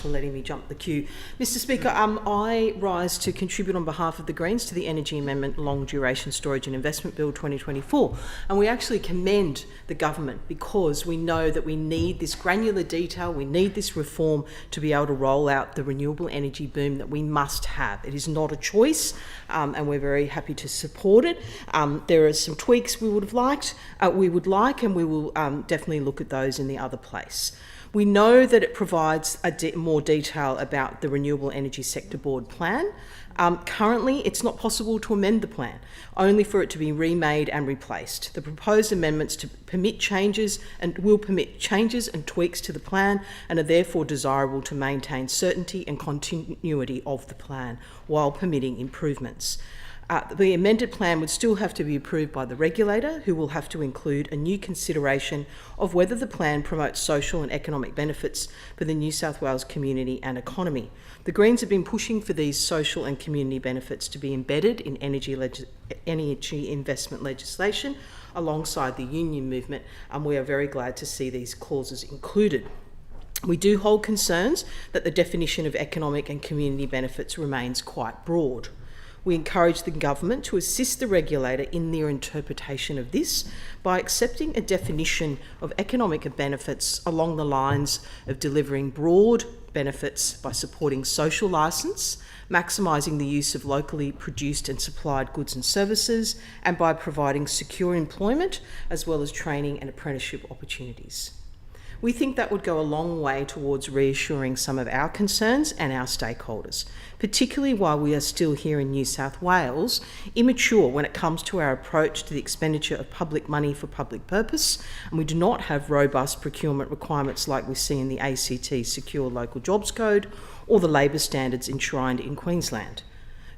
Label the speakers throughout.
Speaker 1: for letting me jump the queue. Mr Speaker, I rise to contribute on behalf of the Greens to the Energy Amendment Long Duration Storage and Investment Bill 2024. And we actually commend the government because we know that we need this granular detail, we need this reform to be able to roll out the renewable energy boom that we must have. It is not a choice, and we're very happy to support it. There are some tweaks we would like, and we will definitely look at those in the other place. We know that it provides more detail about the Renewable Energy Sector Board plan. Currently, it's not possible to amend the plan, only for it to be remade and replaced. The proposed amendments will permit changes and tweaks to the plan and are therefore desirable to maintain certainty and continuity of the plan while permitting improvements. The amended plan would still have to be approved by the regulator, who will have to include a new consideration of whether the plan promotes social and economic benefits for the New South Wales community and economy. The Greens have been pushing for these social and community benefits to be embedded in energy investment legislation alongside the union movement, and we are very glad to see these clauses included. We do hold concerns that the definition of economic and community benefits remains quite broad. We encourage the government to assist the regulator in their interpretation of this by accepting a definition of economic benefits along the lines of delivering broad benefits by supporting social licence, maximising the use of locally produced and supplied goods and services, and by providing secure employment as well as training and apprenticeship opportunities. We think that would go a long way towards reassuring some of our concerns and our stakeholders, particularly while we are still here in New South Wales, immature when it comes to our approach to the expenditure of public money for public purpose, and we do not have robust procurement requirements like we see in the ACT Secure Local Jobs Code or the labour standards enshrined in Queensland.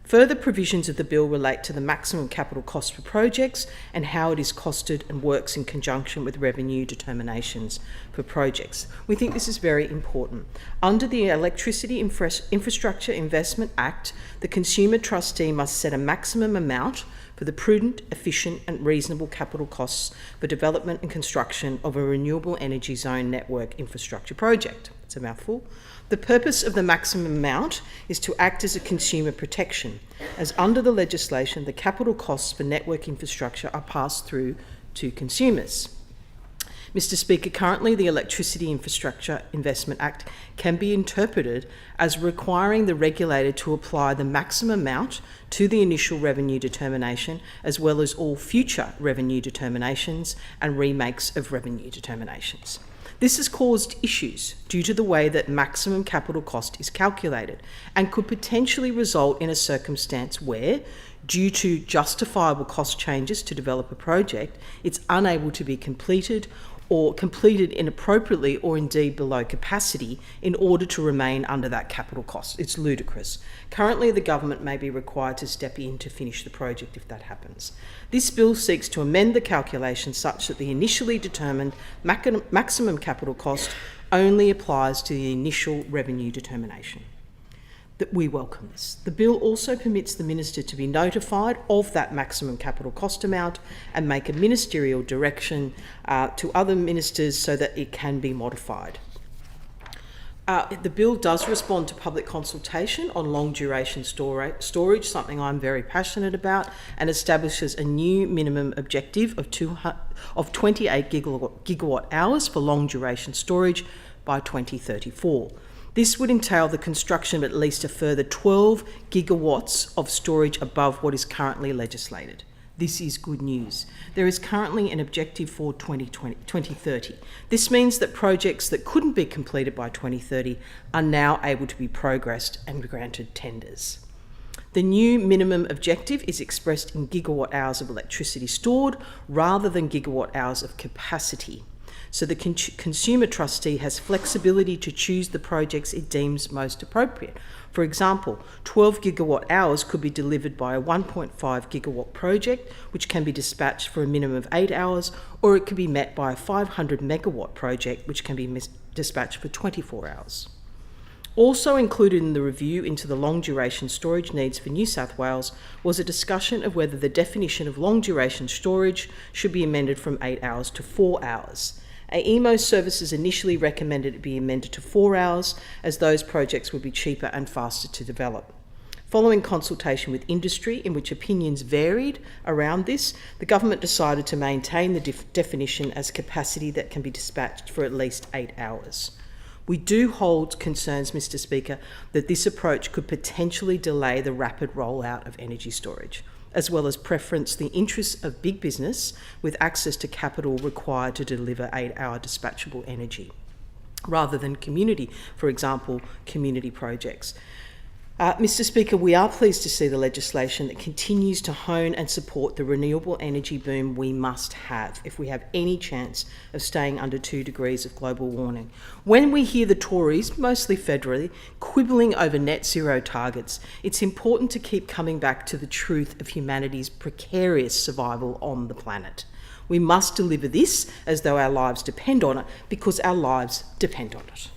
Speaker 1: Further provisions of the bill relate to the maximum capital cost for projects and how it is costed and works in conjunction with revenue determinations for projects. We think this is very important. Under the Electricity Infrastructure Investment Act, the Consumer Trustee must set a maximum amount for the prudent, efficient and reasonable capital costs for development and construction of a renewable energy zone network infrastructure project. It's a mouthful. The purpose of the maximum amount is to act as a consumer protection, as under the legislation, the capital costs for network infrastructure are passed through to consumers. Mr Speaker, currently the Electricity Infrastructure Investment Act can be interpreted as requiring the regulator to apply the maximum amount to the initial revenue determination, as well as all future revenue determinations and remakes of revenue determinations. This has caused issues due to the way that maximum capital cost is calculated and could potentially result in a circumstance where, due to justifiable cost changes to develop a project, it's unable to be completed or completed inappropriately or indeed below capacity in order to remain under that capital cost. It's ludicrous. Currently, the government may be required to step in to finish the project if that happens. This bill seeks to amend the calculation such that the initially determined maximum capital cost only applies to the initial revenue determination. That we welcome this. The bill also permits the minister to be notified of that maximum capital cost amount and make a ministerial direction to other ministers so that it can be modified. The bill does respond to public consultation on long duration storage, something I'm very passionate about, and establishes a new minimum objective of 28 gigawatt hours for long duration storage by 2034. This would entail the construction of at least a further 12 gigawatts of storage above what is currently legislated. This is good news. There is currently an objective for 2030. This means that projects that couldn't be completed by 2030 are now able to be progressed and granted tenders. The new minimum objective is expressed in gigawatt hours of electricity stored rather than gigawatt hours of capacity. So the Consumer Trustee has flexibility to choose the projects it deems most appropriate. For example, 12 gigawatt hours could be delivered by a 1.5 gigawatt project, which can be dispatched for a minimum of 8 hours, or it could be met by a 500 megawatt project, which can be dispatched for 24 hours. Also included in the review into the long duration storage needs for New South Wales was a discussion of whether the definition of long duration storage should be amended from 8 hours to 4 hours. AEMO services initially recommended it be amended to 4 hours, as those projects would be cheaper and faster to develop. Following consultation with industry, in which opinions varied around this, the government decided to maintain the definition as capacity that can be dispatched for at least 8 hours. We do hold concerns, Mr. Speaker, that this approach could potentially delay the rapid rollout of energy storage, as well as preference the interests of big business with access to capital required to deliver 8-hour dispatchable energy, rather than community, for example, community projects. Mr. Speaker, we are pleased to see the legislation that continues to hone and support the renewable energy boom we must have if we have any chance of staying under 2 degrees of global warming. When we hear the Tories, mostly federally, quibbling over net zero targets, it's important to keep coming back to the truth of humanity's precarious survival on the planet. We must deliver this as though our lives depend on it, because our lives depend on it.